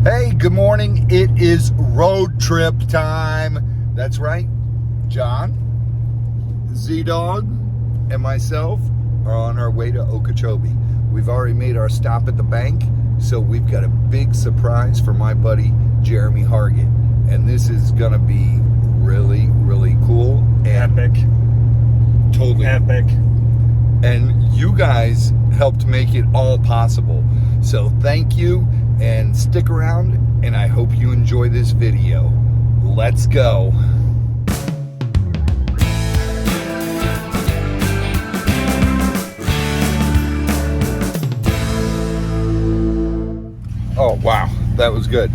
Hey, good morning. It is road trip time. That's right. John, Z-Dog, and myself are on our way to Okeechobee. We've already made our stop at the bank, so we've got a big surprise for my buddy Jeremy Hargett. And this is going to be really, really cool. And epic. Totally. Epic. And you guys helped make it all possible. So thank you, and stick around, and I hope you enjoy this video. Let's go. Oh, wow, that was good.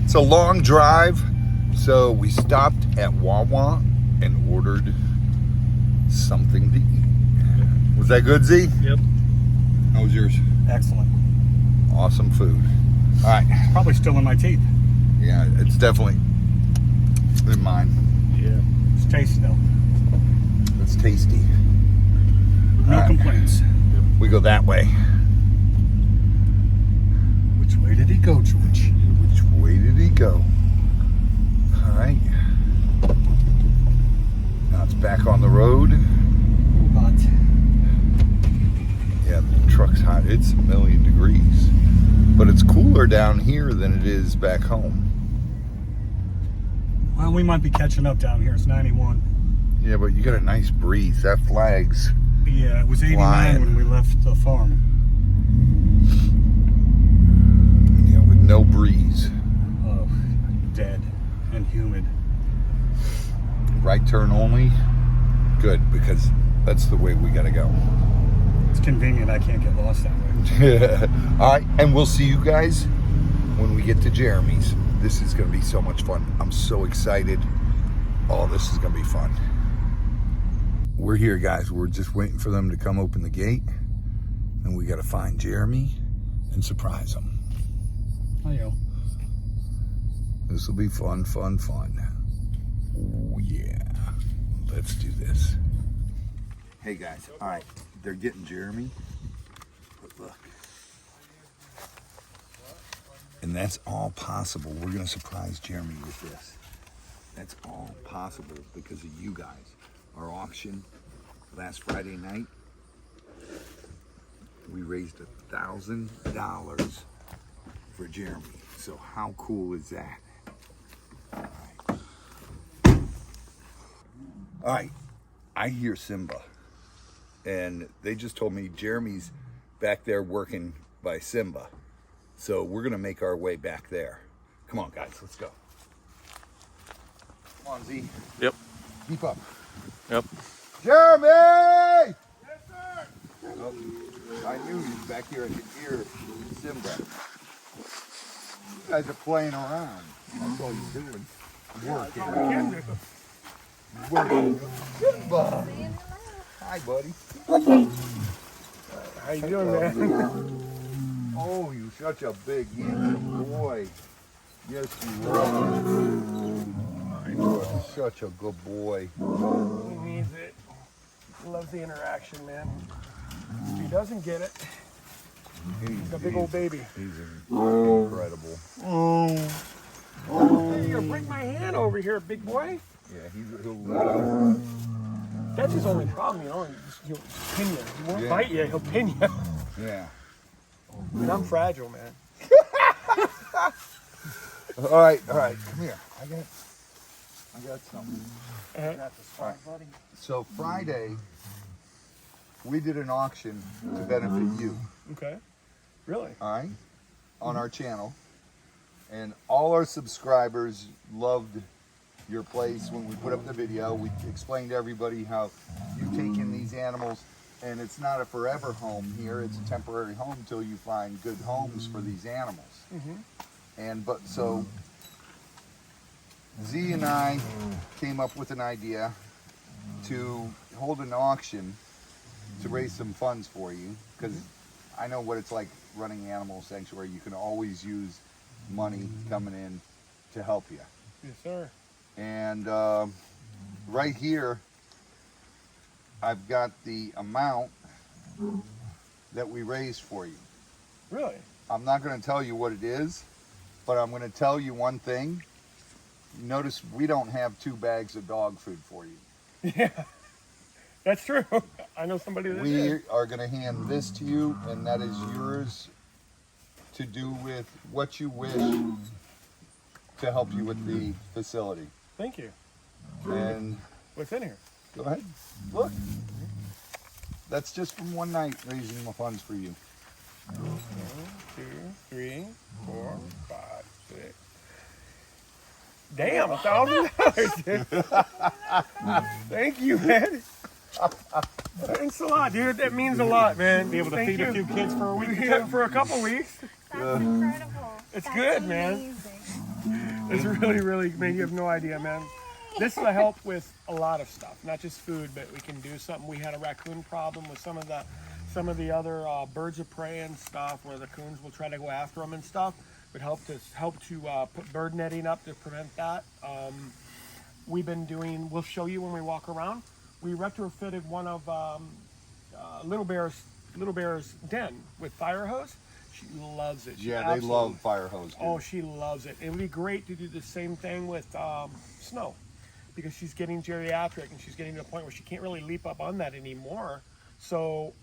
It's a long drive, so we stopped at Wawa and ordered something to eat. Was that good, Z? Yep. How was yours? Excellent. Awesome food. All right. Probably still in my teeth. Yeah, it's definitely in mine. Yeah. It's tasty though. It's tasty. No complaints. We go that way. Which way did he go, George? Which way did he go? All right. Now it's back on the road. Hot. Yeah, the truck's hot. It's 1,000,000 degrees. But it's cooler down here than it is back home. Well, we might be catching up down here. It's 91. Yeah, but you got a nice breeze. That flag's Yeah, it was 89 flying. when we left the farm. Yeah, with no breeze. Oh, dead and humid. Right turn only. Good, because that's the way we got to go. It's convenient. I can't get lost that way. All right, and we'll see you guys when we get to Jeremy's. This is going to be so much fun. I'm so excited. Oh, this is going to be fun. We're here, guys. We're just waiting for them to come open the gate, and we got to find Jeremy and surprise him. Oh, yeah. This will be fun, fun, fun. Oh, yeah. Let's do this. Hey, guys. All right. They're getting Jeremy. But look. And that's all possible. We're going to surprise Jeremy with this. That's all possible because of you guys. Our auction last Friday night, we raised $1,000 for Jeremy. So how cool is that? All right. I hear Simba. And they just told me Jeremy's back there working by Simba. So we're going to make our way back there. Come on, guys. Let's go. Come on, Z. Yep. Keep up. Yep. Jeremy! Yes, sir! Oh, I knew he was back here. I could hear Simba. You guys are playing around. That's all you're doing. Working. Working. Simba! Hi, buddy. How you doing, man? Oh, you're such a big handsome boy. Yes, you are. You are such a good boy. He needs it. He loves the interaction, man. If he doesn't get it, he's a big old baby. He's incredible. Hey, you're gonna break my hand over here, big boy. Yeah, he'll That's his only problem, you know. He'll pin you. He won't bite you. He'll pin you. yeah. And I'm fragile, man. All right. Come here. I got something. Got the spot, buddy. So Friday, we did an auction to benefit you. Okay. Really? All right, on our channel, and all our subscribers loved your place. When we put up the video, we explained to everybody how you take in these animals, and it's not a forever home here. It's a temporary home until you find good homes for these animals. So Z and I came up with an idea to hold an auction to raise some funds for you, because I know what it's like running animal sanctuary. You can always use money coming in to help you. Yes, sir. And right here, I've got the amount that we raised for you. Really? I'm not going to tell you what it is, But I'm going to tell you one thing. Notice we don't have 2 bags of dog food for you. Yeah, that's true. I know somebody that We did. are going to hand this to you, and that is yours to do with what you wish to help you with the facility. Thank you. And What's in here? go ahead, look. That's just from one night raising the funds for you. 1, 2, 3, 4, 5, 6. Damn, $1,000, dude. Thank you, man. Thanks a lot, dude. That means a lot, man. Be able to feed a few kids for a week. Yeah, for a couple weeks. That's incredible. It's That's good, man. amazing. It's really, really, man, you have no idea, man. This will help with a lot of stuff, not just food, but we can do something. We had a raccoon problem with some of the other birds of prey and stuff, where the coons will try to go after them and stuff. It help to put bird netting up to prevent that. We've been doing. We'll show you when we walk around. We retrofitted one of Little Bear's den with fire hose. She loves it. She Yeah, they absolutely- love fire hose. Dude. Oh, she loves it. It would be great to do the same thing with Snow, because she's getting geriatric and she's getting to a point where she can't really leap up on that anymore. So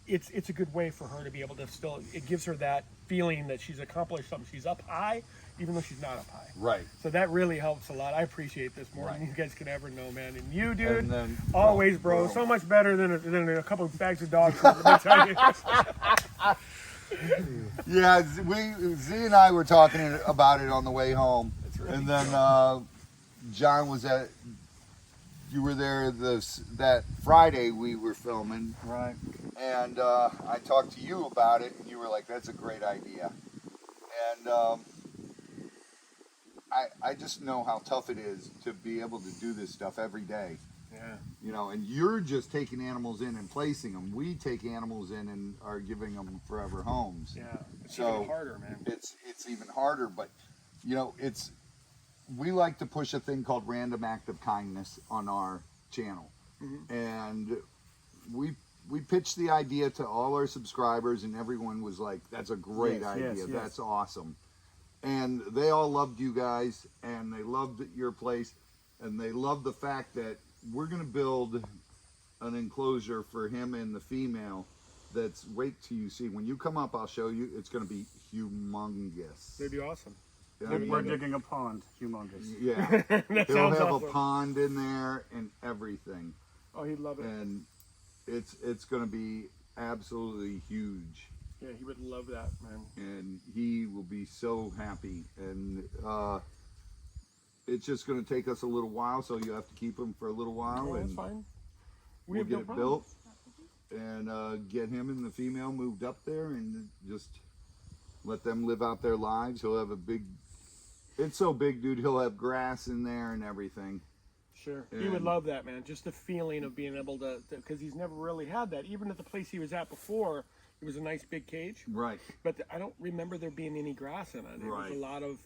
it's a good way for her to be able to still. It gives her that feeling that she's accomplished something. She's up high, even though she's not up high. Right. So that really helps a lot. I appreciate this more than you guys could ever know, man. And you, dude, And then- always, bro, so much better than a couple of bags of dog food. Let me tell you. Yeah, Z and I were talking about it on the way home, and then John was at. You were there that Friday we were filming, Right. and I talked to you about it, and you were like, "That's a great idea," and I just know how tough it is to be able to do this stuff every day. Yeah. You know, and you're just taking animals in and placing them. We take animals in and are giving them forever homes. Yeah. It's So, even harder, man. It's even harder, but you know, we like to push a thing called random act of kindness on our channel. And we pitched the idea to all our subscribers, and everyone was like, that's a great Yes, idea. yes, yes. That's awesome. And they all loved you guys, and they loved your place, and they loved the fact that we're going to build an enclosure for him and the female. That's, wait till you see. When you come up, I'll show you. It's going to be humongous. That'd be awesome. I mean, We're digging a pond. Humongous. yeah. That He'll sounds have awesome. a pond in there and everything. Oh, he'd love it. And it's going to be absolutely huge. Yeah, he would love that, man. And he will be so happy. And it's just going to take us a little while, so you have to keep him for a little while. Oh, and that's fine. we'll have get no it problem. built and get him and the female moved up there and just let them live out their lives. He'll have it's so big, dude, he'll have grass in there and everything. Sure. He would And- love that, man. Just the feeling of being able to, because he's never really had that. Even at the place he was at before, it was a nice big cage, Right. but I don't remember there being any grass in it. It Right. was a lot of,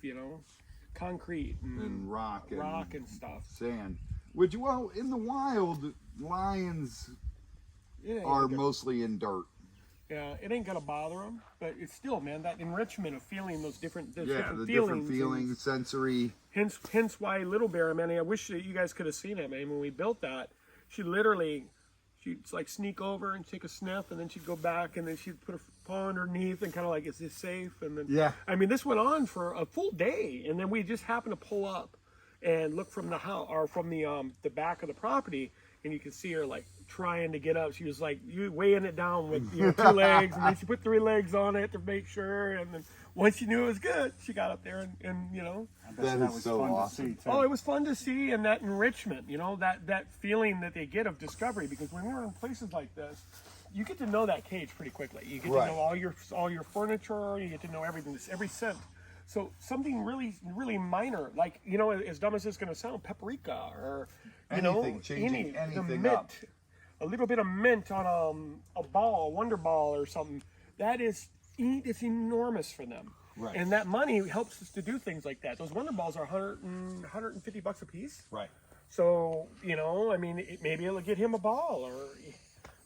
concrete And rock and stuff. sand. Which, well, in the wild, lions It ain't are gonna- mostly in dirt. Yeah, it ain't gonna bother them, but it's still, man, that enrichment of feeling those different, The different different feelings. feelings, sensory. Hence why Little Bear, man, I wish that you guys could have seen it, man. When we built that, she'd like sneak over and take a sniff, and then she'd go back, and then she'd put her paw underneath and kind of like, is this safe? And then, Yeah. I mean, this went on for a full day, and then we just happened to pull up and look from the house or from the back of the property, and you can see her like trying to get up. She was like weighing it down with 2 legs, and then she put 3 legs on it to make sure, and then once she knew it was good, she got up there and I bet That that is was so fun awesome. to see, too. oh, it was fun to see, and that enrichment, that feeling that they get of discovery. Because when we're in places like this, you get to know that cage pretty quickly. You get Right. to know all your furniture. You get to know everything, every scent. So something really, really minor, like as dumb as it's going to sound, paprika or Anything, changing the anything mint, up. a little bit of mint on a ball, a Wonder Ball or something. It's enormous for them. Right. And that money helps us to do things like that. Those Wonder Balls are $150 a piece. Right. So, I mean, maybe it'll get him a ball,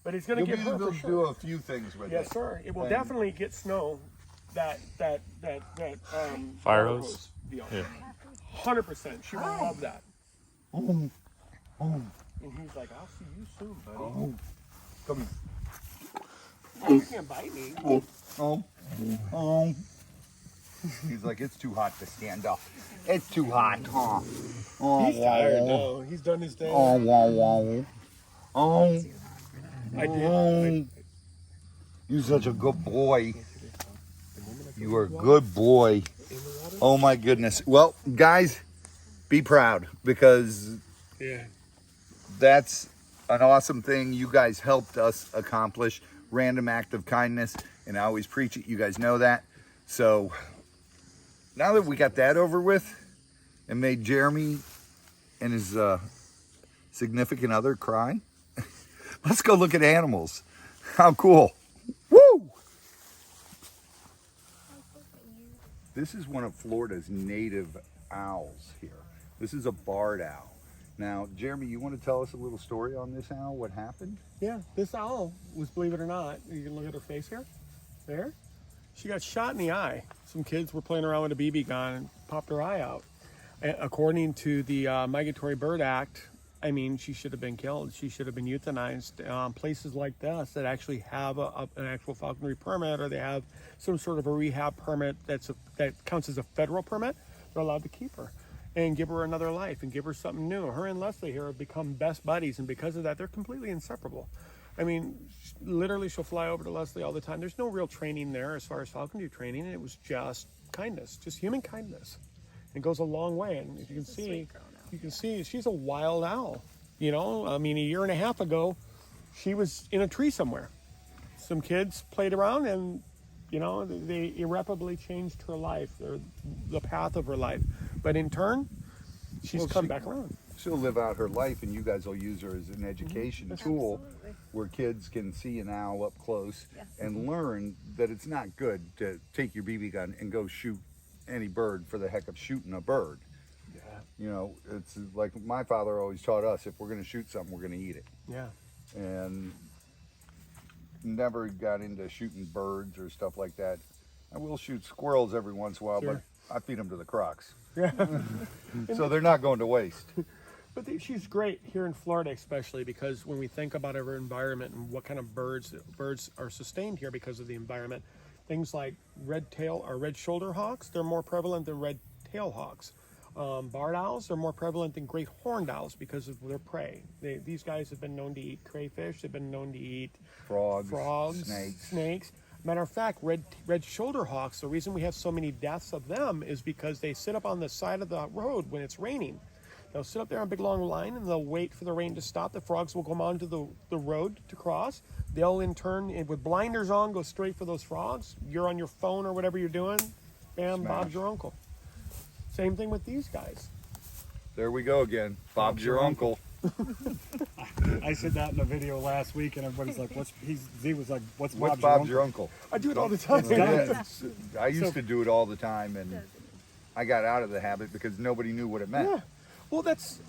but it's going to You'll get be her able for to sure. do a few things with Yes, it. sir. It will And- definitely get Snow Fire water hose? deal. Yeah. 100%. She will love that. Oh, oh, And he's like, I'll see you soon, buddy. oh. Come You can't bite me. here. Oh, oh. He's like, it's too hot to stand up. It's too hot, huh? Oh, He's tired now. He's done his day. Oh, wow, wow. Oh, I did. oh. You're such a good boy. You are a good boy. Oh my goodness. Well, guys, be proud because Yeah. that's an awesome thing you guys helped us accomplish. Random act of kindness, and I always preach it. You guys know that. So now that we got that over with and made Jeremy and his significant other cry, let's go look at animals. How cool. Woo! This is one of Florida's native owls here. This is a barred owl. Now, Jeremy, you want to tell us a little story on this owl? What happened? Yeah, this owl was, believe it or not, you can look at her face here. There. She got shot in the eye. Some kids were playing around with a BB gun and popped her eye out. According to the Migratory Bird Act, I mean, she should have been killed. She should have been euthanized. Places like this that actually have an actual falconry permit, or they have some sort of a rehab permit that counts as a federal permit, they're allowed to keep her and give her another life and give her something new. Her and Leslie here have become best buddies, and because of that, they're completely inseparable. I mean, literally, she'll fly over to Leslie all the time. There's no real training there as far as falconry training. It was just kindness, just human kindness. It goes a long way, and as you can see, she's a wild owl. You know, I mean, a year and a half ago, she was in a tree somewhere. Some kids played around, and you know, they irreparably changed her life, or the path of her life. But in turn, she's come back around. She'll live out her life, and you guys will use her as an education tool where kids can see an owl up close and learn that it's not good to take your BB gun and go shoot any bird for the heck of shooting a bird. Yeah. You know, it's like my father always taught us, if we're going to shoot something, we're going to eat it. Yeah. And never got into shooting birds or stuff like that. I will shoot squirrels every once in a while, Sure. but I feed them to the crocs. Yeah. So they're not going to waste. But she's great here in Florida, especially because when we think about our environment and what kind of birds are sustained here because of the environment, things like red shoulder hawks, they're more prevalent than red tail hawks. Barred owls are more prevalent than great horned owls because of their prey. These guys have been known to eat crayfish. They've been known to eat frogs, snakes. Matter of fact, red shoulder hawks, the reason we have so many deaths of them is because they sit up on the side of the road when it's raining. They'll sit up there on a big long line and they'll wait for the rain to stop. The frogs will come onto the road to cross. They'll in turn, with blinders on, go straight for those frogs. You're on your phone or whatever you're doing, bam, Smash. Bob's your uncle. Same thing with these guys. There we go again. Bob's your uncle. I said that in a video last week, and everybody's like, Z was like, what's What's Bob's your uncle? I do it all the time. I used to do it all the time, and I got out of the habit because nobody knew what it meant. Yeah. Well,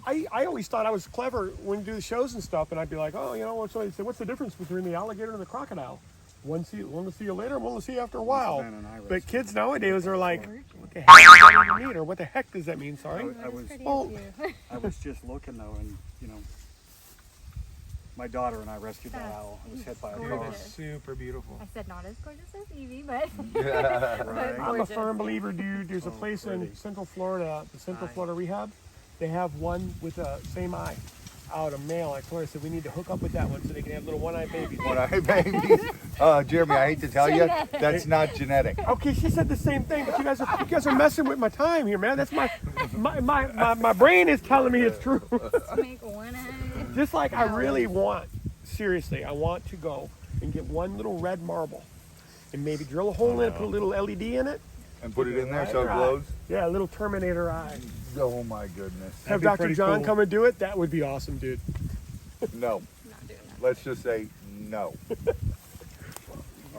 I always thought I was clever when you do the shows and stuff, and I'd be like, oh, you know, what's the difference between the alligator and the crocodile? One to see you later, one to see you after a while. But kids nowadays are like, what the heck does that even mean? Or what the heck does that mean? Sorry. I was just looking though, and you know, my daughter and I rescued that owl. It was hit by a It car. is super beautiful. I said not as gorgeous as Evie, but Right. I'm a firm believer, dude. There's a place in Central Florida, the Central Florida Rehab. They have one with the same eye out, a male. I told her, I said, we need to hook up with that one so they can have little one-eyed babies. One-eyed babies. Jeremy, I hate to tell you, that's not genetic. Okay, she said the same thing, but you guys are messing with my time here, man. That's my brain is telling me it's true. make one eye. Just like I really want, seriously, I want to go and get one little red marble and maybe drill a hole in it, put a little LED in it. And put it in there so it glows? Yeah, a little Terminator eye. Oh my goodness. Have be Dr. pretty John cool. come and do it? That would be awesome, dude. No. Not doing that. Let's just say no.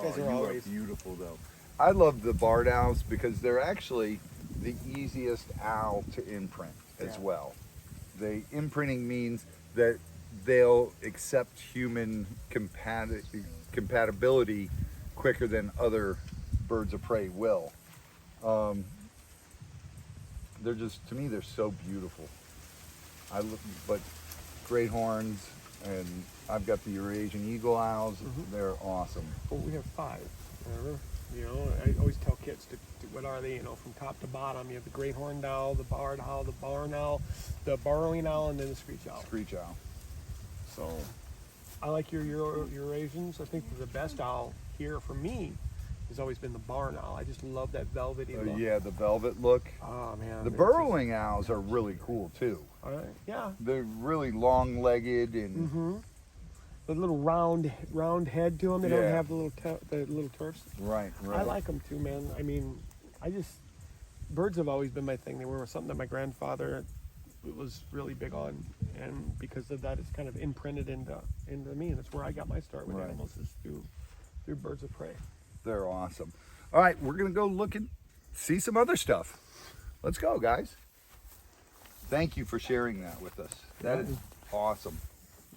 guys are you always- beautiful though. I love the barred owls because they're actually the easiest owl to imprint as well. The imprinting means that they'll accept human compatibility quicker than other birds of prey will. They're just, to me, they're so beautiful. But great horns, and I've got the Eurasian eagle owls. They're awesome. Well, we have 5. Remember? You know, I always tell kids what are they? You know, from top to bottom. You have the great horned owl, the barred owl, the barn owl, the burrowing owl, and then the screech owl. Screech owl. So, I like your Eurasians. I think the best owl here for me has always been the barn owl. I just love that velvety look. Yeah, the velvet look. Oh man. The burrowing owls are really cool too. Yeah. They're really long-legged and The little round head to them. They don't Yeah. have the little turfs. right. I like them too, man. I mean, birds have always been my thing. They were something that my grandfather was really big on, and because of that, it's kind of imprinted into me, and that's where I got my start with Right. animals, is through birds of prey. They're awesome. All right, we're gonna go look and see some other stuff. Let's go, guys. Thank you for sharing that with us. That is awesome.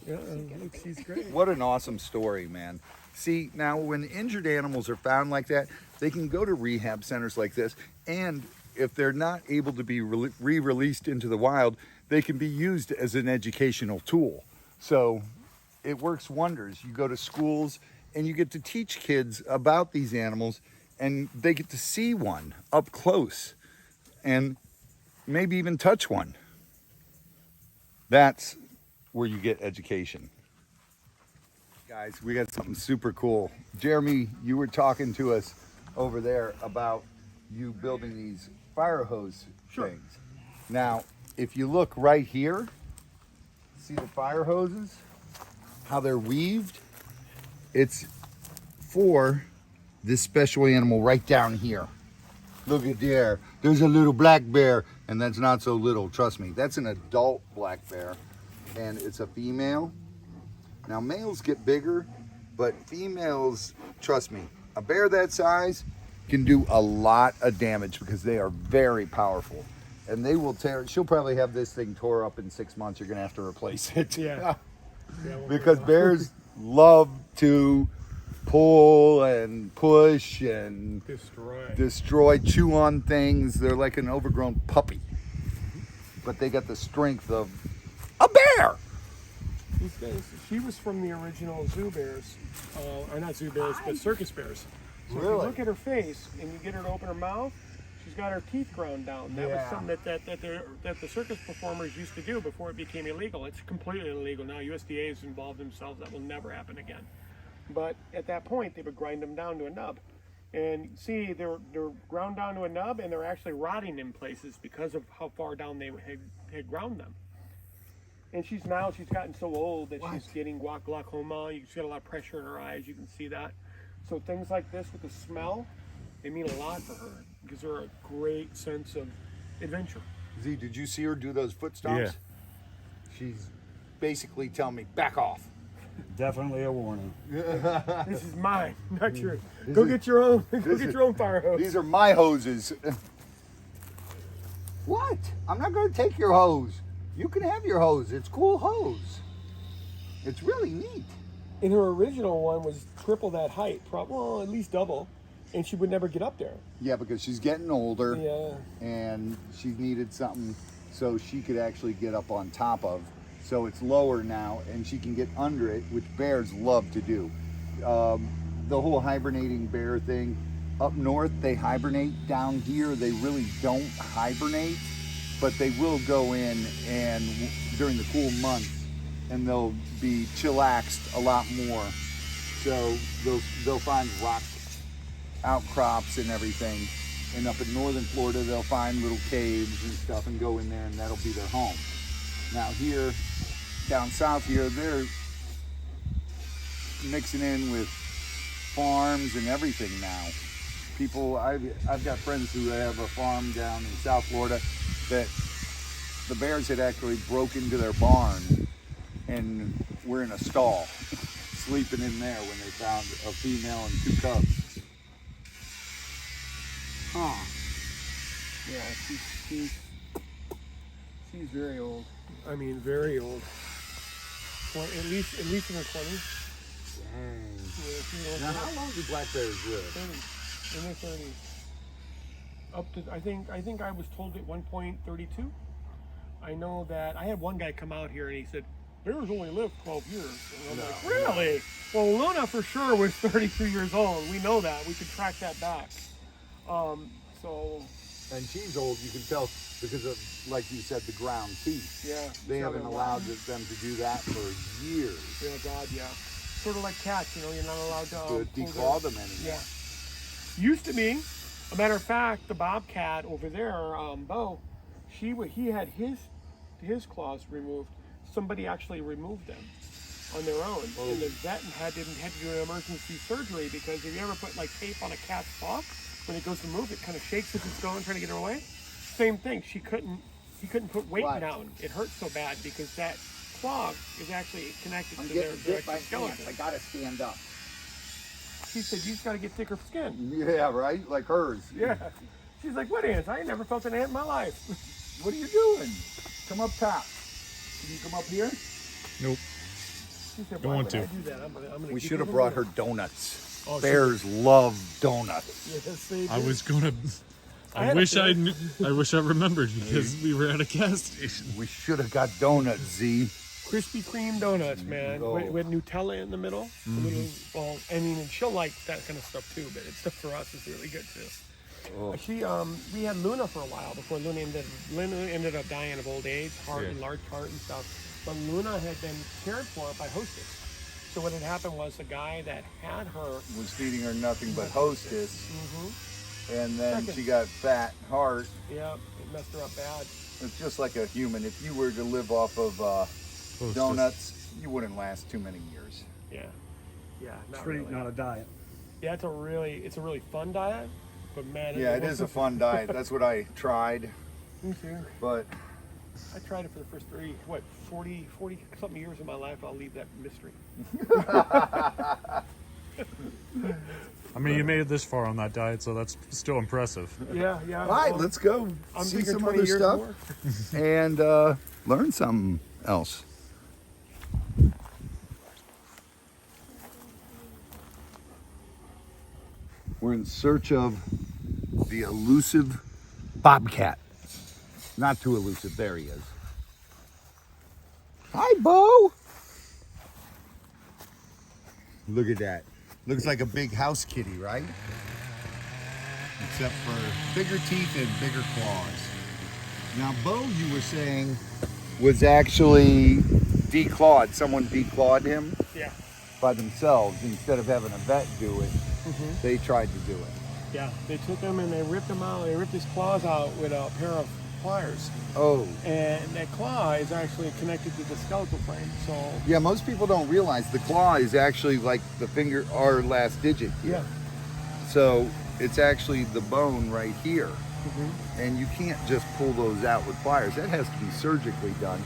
Yeah, look, she's great. What an awesome story, man. See, now when injured animals are found like that, they can go to rehab centers like this, and if they're not able to be re-released into the wild, they can be used as an educational tool. So it works wonders. You go to schools and you get to teach kids about these animals, and they get to see one up close and maybe even touch one. That's where you get education. Guys, we got something super cool. Jeremy, you were talking to us over there about you building these fire hose things. Now, if you look right here, see the fire hoses? How they're weaved? It's for this special animal right down here. Look at there. There's a little black bear, and that's not so little, trust me. That's an adult black bear, and it's a female. Now, males get bigger, but females, trust me, a bear that size can do a lot of damage because they are very powerful. And they will tear, she'll probably have this thing tore up in 6 months. You're gonna have to replace it. Yeah. Because bears love to pull and push and destroy, chew on things. They're like an overgrown puppy. But they got the strength of a bear. She was from the original zoo bears, or not zoo bears, but circus bears. So if Really? you look at her face and you get her to open her mouth, she's got her teeth ground down. That was something that the circus performers used to do before it became illegal. It's completely illegal now. USDA has involved themselves. That will never happen again. But at that point, they would grind them down to a nub. And see, they're ground down to a nub, and they're actually rotting in places because of how far down they had ground them. And she's gotten so old that she's getting glaucoma. She's got a lot of pressure in her eyes. You can see that. So things like this with the smell, they mean a lot for her because they're a great sense of adventure. Z, did you see her do those foot stomps? Yeah. She's basically telling me, back off. Definitely a warning. This is mine, not yours. Go get your own. Go get your own fire hose. These are my hoses. What? I'm not going to take your hose. You can have your hose. It's cool hose. It's really neat. And her original one was triple that height, well, at least double, and she would never get up there. Yeah, because she's getting older. Yeah. And she needed something so she could actually get up on top of. So it's lower now, and she can get under it, which bears love to do. The whole hibernating bear thing, up north they hibernate. Down here they really don't hibernate, but they will go in and during the cool months, and they'll be chillaxed a lot more. So they'll find rock outcrops and everything. And up in northern Florida, they'll find little caves and stuff and go in there, and that'll be their home. Now here, down south here, they're mixing in with farms and everything now. People, I've got friends who have a farm down in South Florida that the bears had actually broke into their barn and were in a stall, sleeping in there when they found a female and 2 cubs. Huh. Yeah, she's very old. I mean, very old. At least in her 20s. Dang. Yeah, Now, how long do black bears live? In their 30s. Up to, I think I was told at one point 32. I know that I had one guy come out here and he said, bears only live 12 years. And I'm like, really? Well, Luna for sure was 32 years old. We know that. We could track that back. So. And she's old, you can tell, because of, like you said, the ground teeth. Yeah. They haven't allowed them to do that for years. Yeah, God, yeah. Sort of like cats, you know, you're not allowed to declaw them anymore. Yeah. Used to be. A matter of fact, the Bobcat over there, Bo, he had his claws removed. Somebody actually removed them on their own. Oh. And the vet had to do an emergency surgery because if you ever put like tape on a cat's paw, when it goes to move, it kind of shakes as it's going, trying to get her away. Same thing. He couldn't put weight down. It hurts so bad because that claw is actually connected to their skeleton. I gotta stand up. She said, you just gotta get thicker skin. Yeah, right? Like hers. Yeah. She's like, what ants? I ain't never felt an ant in my life. What are you doing? Come up top. Can you come up here? Nope. She said, Don't why want would to. I do that? I'm gonna We keep should have it brought moving. her donuts. Oh, she- Bears love donuts. Yes, they I do. was gonna. I I had a wish I feeling. knew, I wish I remembered because we were at a gas station. We should have got donuts, Z. Krispy Kreme donuts, man, Oh. with Nutella in the middle. Well, I mean, and she'll like that kind of stuff too, but it's stuff for us is really good too. Oh. We had Luna for a while before Luna ended up dying of old age, large heart and stuff. But Luna had been cared for by Hostess. So what had happened was the guy that had her, Was feeding her nothing but Hostess, and then Second. she got fat heart. yeah, it messed her up bad. It's just like a human. If you were to live off of donuts, you wouldn't last too many years. Yeah, not Treat, really. not a diet. Yeah, it's a really fun diet, but man, Yeah, it is a fun diet. That's what I tried, Me too. but I tried it for the first 40 something years of my life. I'll leave that mystery. I mean, you made it this far on that diet, so that's still impressive. Yeah. all right, let's go I'm see thinking some 20 other years stuff more. and learn something else. We're in search of the elusive Bobcat. Not too elusive. There he is. Hi, Bo. Look at that. Looks like a big house kitty, right? Except for bigger teeth and bigger claws. Now, Bo, you were saying, was actually declawed. Someone declawed him Yeah. by themselves instead of having a vet do it. They tried to do it. Yeah. They took him and they ripped him out. They ripped his claws out with a pair of pliers. Oh. And that claw is actually connected to the skeletal frame. So, Yeah, most people don't realize the claw is actually like the finger, our last digit. yeah. So it's actually the bone right here. And you can't just pull those out with pliers. That has to be surgically done.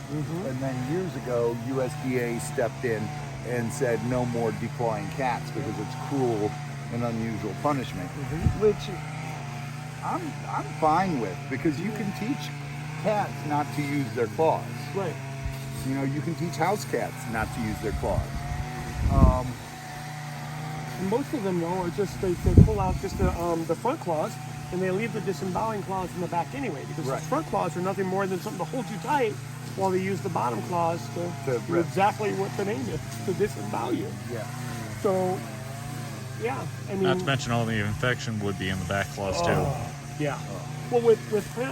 And then years ago, USDA stepped in and said no more declawing cats because it's cruel and unusual punishment, which I'm fine with because you can teach cats not to use their claws. Right. You know, you can teach house cats not to use their claws. And most of them, though, are just, they pull out just the front claws and they leave the disemboweling claws in the back anyway because Right. the front claws are nothing more than something to hold you tight while they use the bottom claws to do rip. exactly what the name is, to disembowel you. Yeah. So, yeah, I mean... Not to mention all the infection would be in the back claws too. Yeah. Well, with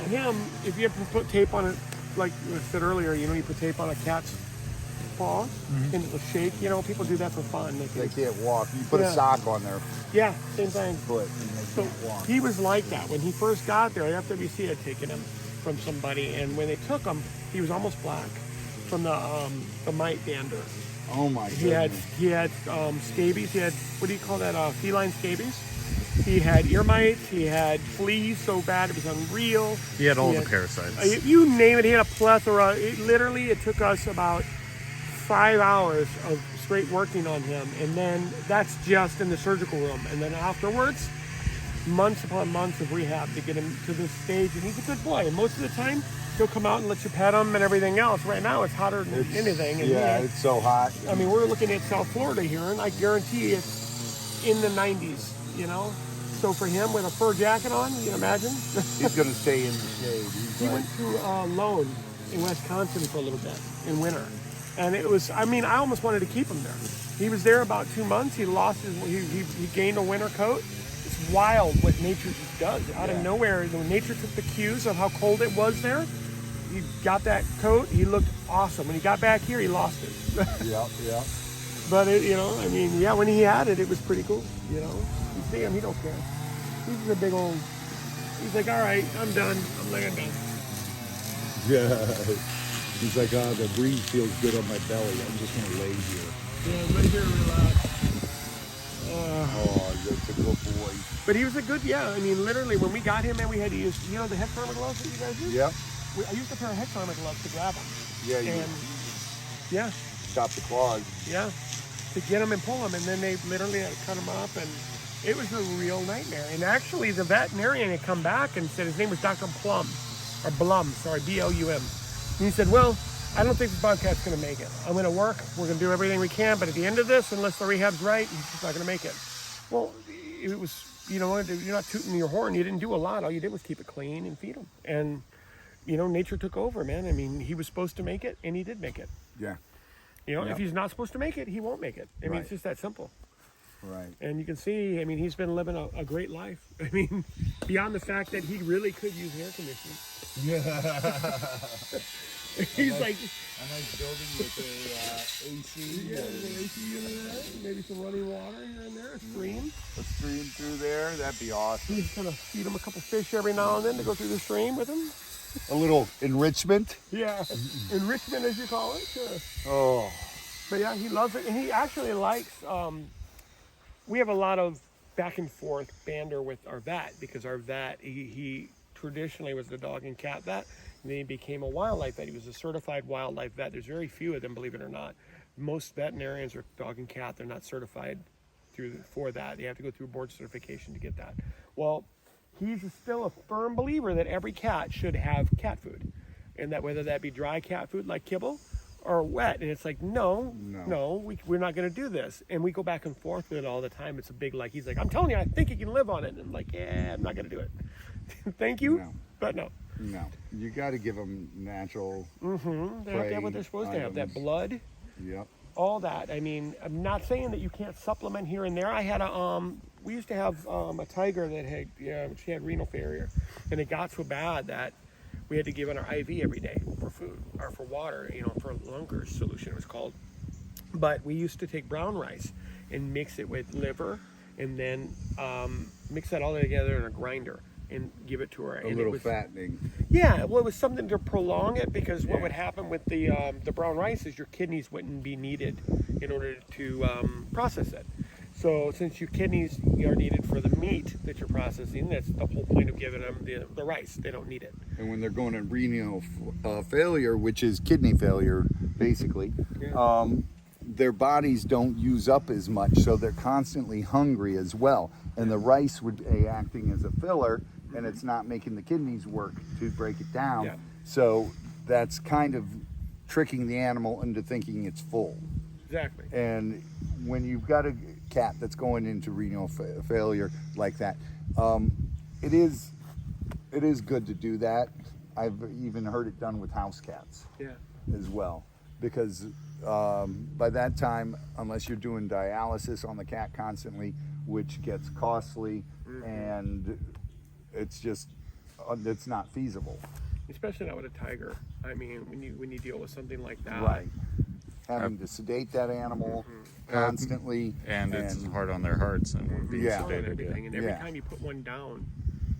him, if you ever put tape on it, like I said earlier, you know, you put tape on a cat's paw and it'll shake. You know, people do that for fun. They can't walk. You put Yeah. a sock on their Yeah, same thing. foot and they So can't walk. he was like that when he first got there. FWC had taken him from somebody, and when they took him, he was almost black from the mite dander. Oh my He had goodness. scabies. He had, what do you call that? Feline scabies. He had ear mites. He had fleas so bad it was unreal. He had all He the had- parasites. You name it. He had a plethora. It took us about 5 hours of straight working on him, and then that's just in the surgical room. And then afterwards, months upon months of rehab to get him to this stage. And he's a good boy. And most of the time, he'll come out and let you pet him and everything else. Right now, it's hotter than anything. And Yeah, he- it's so hot. I mean, we're looking at South Florida here, and I guarantee it's in the 90s, you know? So for him with a fur jacket on, you can imagine. He's gonna stay in the shade. He went to Lone in Wisconsin for a little bit in winter, and it was. I mean, I almost wanted to keep him there. He was there about 2 months. He lost his. He gained a winter coat. It's wild what nature just does out of nowhere. When nature took the cues of how cold it was there, he got that coat. He looked awesome. When he got back here, he lost it. Yeah. But it, you know, I mean, yeah, when he had it, it was pretty cool. You know, you see him, he don't care. He's just a big old. He's like, all right, I'm done. I'm laying down. Yeah. He's like, the breeze feels good on my belly. I'm just gonna lay here. Yeah, right here, relax. Oh, that's a good boy. But he was a good, yeah. I mean, literally, when we got him, and we had to use, you know, the head farmer gloves that you guys use. Yep. I used a pair of head farmer gloves to grab him. Yeah. You And yeah, stop the claws. yeah, to get him and pull him, and then they literally had to cut him up, and it was a real nightmare. And actually, the veterinarian had come back and said his name was Dr. Blum, B-L-U-M. And he said, well, I don't think the Bobcat's going to make it. I'm going to work. We're going to do everything we can, but at the end of this, unless the rehab's right, he's just not going to make it. Well, it was, you know, you're not tooting your horn. You didn't do a lot. All you did was keep it clean and feed him. And, you know, nature took over, man. I mean, he was supposed to make it, and he did make it. Yeah. You know, Yep. if he's not supposed to make it, he won't make it. I mean, Right. it's just that simple. Right. And you can see, I mean, he's been living a great life. I mean, beyond the fact that he really could use air conditioning. He's like, A nice building with a AC. yeah, there's an AC unit there, maybe some running water here and there, a stream. A stream through there. That'd be awesome. He's gonna feed him a couple fish every now and then to go through the stream with him. A little enrichment. Yeah, enrichment as you call it, sure. Oh. But yeah, he loves it, and he actually likes. We have a lot of back and forth banter with our vet because our vet, he traditionally was the dog and cat vet, and then he became a wildlife vet. He was a certified wildlife vet. There's very few of them, believe it or not. Most veterinarians are dog and cat. They're not certified for that. They have to go through board certification to get that. Well, he's still a firm believer that every cat should have cat food, and that whether that be dry cat food like kibble or wet. And it's like, no, we're not going to do this. And we go back and forth with it all the time. It's a big, like, he's like, I'm telling you, I think you can live on it. And I'm like, yeah, I'm not going to do it. Thank you, No. but no. No. You got to give them natural. They have to have what they're supposed to have, that blood, Yep. all that. I mean, I'm not saying that you can't supplement here and there. I had we used to have a tiger that had, she had renal failure. And it got so bad that we had to give it our IV every day for food or for water, for Lunger's solution it was called. But we used to take brown rice and mix it with liver and then mix that all together in a grinder and give it to her. A little fattening. Yeah, well, it was something to prolong it because what would happen with the brown rice is your kidneys wouldn't be needed in order to process it. So since your kidneys are needed for the meat that you're processing, that's the whole point of giving them the rice. They don't need it. And when they're going in renal failure, which is kidney failure, basically, their bodies don't use up as much, so they're constantly hungry as well. And the rice would be acting as a filler, and it's not making the kidneys work to break it down. Yeah. So that's kind of tricking the animal into thinking it's full. Exactly. And when you've got a cat that's going into renal failure like that, it is good to do that. I've even heard it done with house cats as well, because by that time, unless you're doing dialysis on the cat constantly, which gets costly, and it's not feasible. Especially not with a tiger. I mean, when you deal with something like that. Right. Having to sedate that animal constantly. And it's hard on their hearts and being Yeah. And sedated. everything. And every Yeah. time you put one down,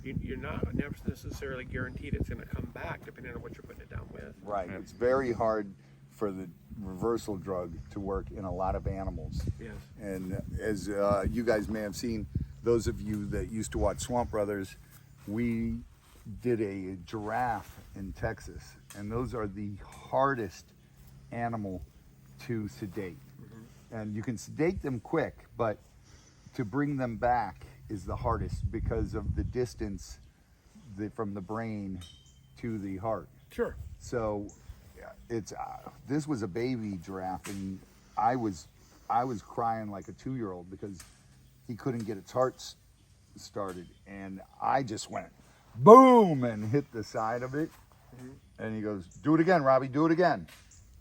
you're not necessarily guaranteed it's going to come back depending on what you're putting it down with. Right. It's very hard for the reversal drug to work in a lot of animals. Yes. And as you guys may have seen, those of you that used to watch Swamp Brothers, we did a giraffe in Texas, and those are the hardest animal to sedate. And you can sedate them quick, but to bring them back is the hardest because of the distance from the brain to the heart. Sure. So it's this was a baby giraffe, and I was crying like a 2-year-old because he couldn't get its heart started, and I just went boom and hit the side of it. And he goes, "Do it again, Robbie, do it again."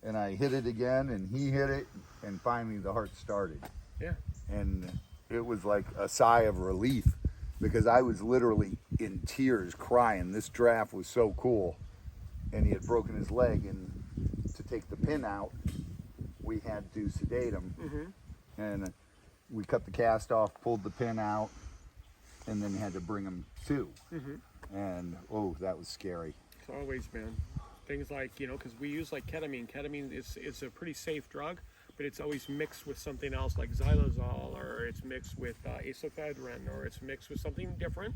And I hit it again, and he hit it, and finally the heart started. Yeah. And it was like a sigh of relief, because I was literally in tears crying. This giraffe was so cool, and he had broken his leg, and to take the pin out, we had to sedate him. And we cut the cast off, pulled the pin out, and then had to bring him to. And oh, that was scary. It's always, man. Things like, you know, because we use like ketamine. Ketamine is a pretty safe drug, but it's always mixed with something else like xylazole, or it's mixed with acetylcholine, or it's mixed with something different,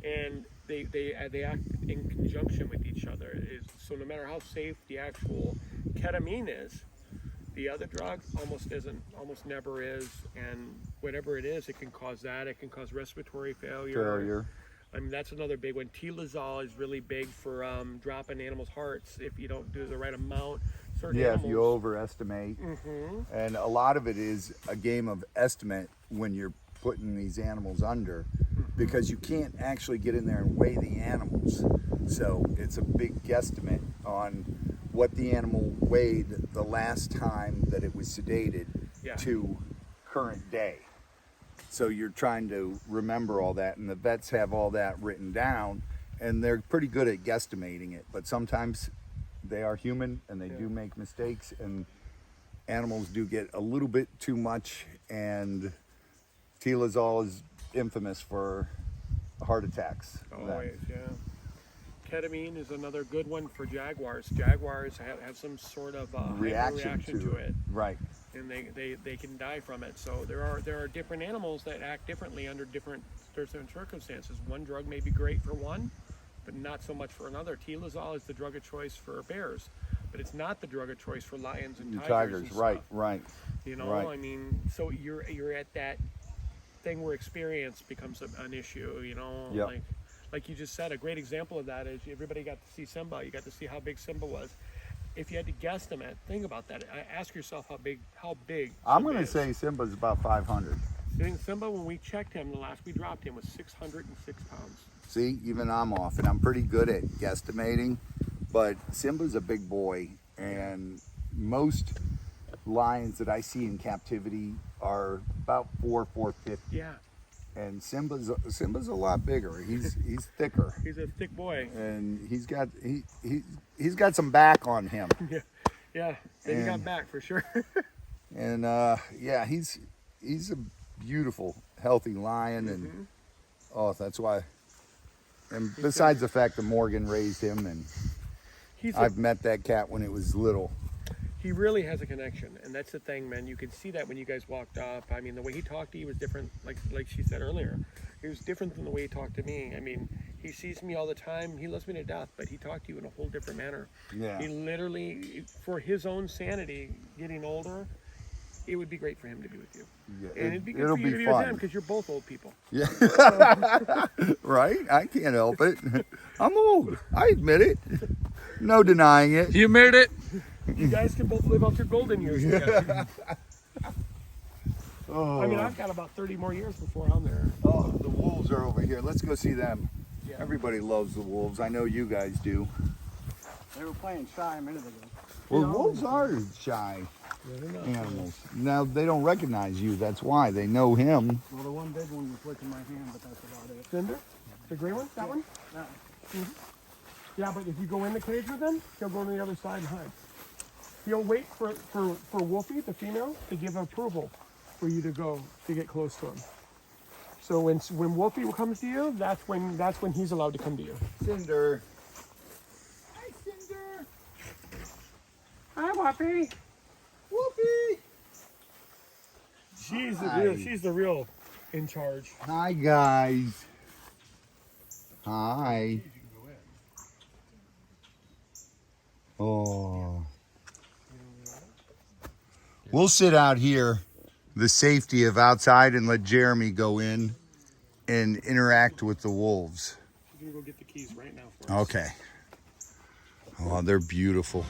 and they act in conjunction with each other. So no matter how safe the actual ketamine is, the other drug almost never is, and whatever it is, it can cause that. It can cause respiratory failure. I mean, that's another big one. Tilazol is really big for dropping animals' hearts if you don't do the right amount. Certain Yeah, animals, if you overestimate. And a lot of it is a game of estimate when you're putting these animals under, because you can't actually get in there and weigh the animals. So it's a big guesstimate on what the animal weighed the last time that it was sedated to current day. So you're trying to remember all that, and the vets have all that written down, and they're pretty good at guesstimating it. But sometimes they are human, and they do make mistakes, and animals do get a little bit too much, and Tilazol is infamous for heart attacks. Always, yeah. Ketamine is another good one for jaguars. Jaguars have some sort of reaction to it. Right. And they can die from it. So there are different animals that act differently under different circumstances. One drug may be great for one, but not so much for another. Tilazol is the drug of choice for bears, but it's not the drug of choice for lions and tigers. And right, stuff. right. You know, right. I mean, so you're at that thing where experience becomes an issue. You know, like you just said, a great example of that is everybody got to see Simba. You got to see how big Simba was. If you had to guesstimate, think about that. Ask yourself how big. I'm going to say Simba's about 500. Simba, when we checked him, the last we dropped him was 606 pounds. See, even I'm off, and I'm pretty good at guesstimating, but Simba's a big boy, and most lions that I see in captivity are about 450. Yeah. And Simba's a lot bigger. He's thicker. He's a thick boy. And he's got some back on him. Yeah. He got back for sure. And he's a beautiful, healthy lion, and that's why. And besides the fact that Morgan raised him, and I've met that cat when it was little. He really has a connection, and that's the thing, man. You could see that when you guys walked up. I mean, the way he talked to you was different, like she said earlier. He was different than the way he talked to me. I mean, he sees me all the time. He loves me to death, but he talked to you in a whole different manner. Yeah. He literally, for his own sanity, getting older, it would be great for him to be with you. Yeah, and it'd be good for you to be with him, because you're both old people. Yeah. Right? I can't help it. I'm old. I admit it. No denying it. You made it. You guys can both live out your golden years together. Oh. I mean, I've got about 30 more years before I'm there. Oh, the wolves are over here. Let's go see them. Yeah. Everybody loves the wolves. I know you guys do. They were playing shy a minute ago. Well, wolves are shy animals. Now, they don't recognize you. That's why. They know him. Well, the one big one was licking my hand, but that's about it. Cinder? The gray one? That one? Yeah, but if you go in the cage with him, he'll go to the other side and hide. He'll wait for Wolfie, the female, to give approval for you to get close to him. So when Wolfie comes to you, that's when he's allowed to come to you. Cinder. Hi, Cinder. Hi, Wolfie. Wolfie. She's the real in charge. Hi, guys. Hi. Oh. We'll sit out here, the safety of outside, and let Jeremy go in and interact with the wolves. She's gonna go get the keys right now for us. Okay. Oh, they're beautiful.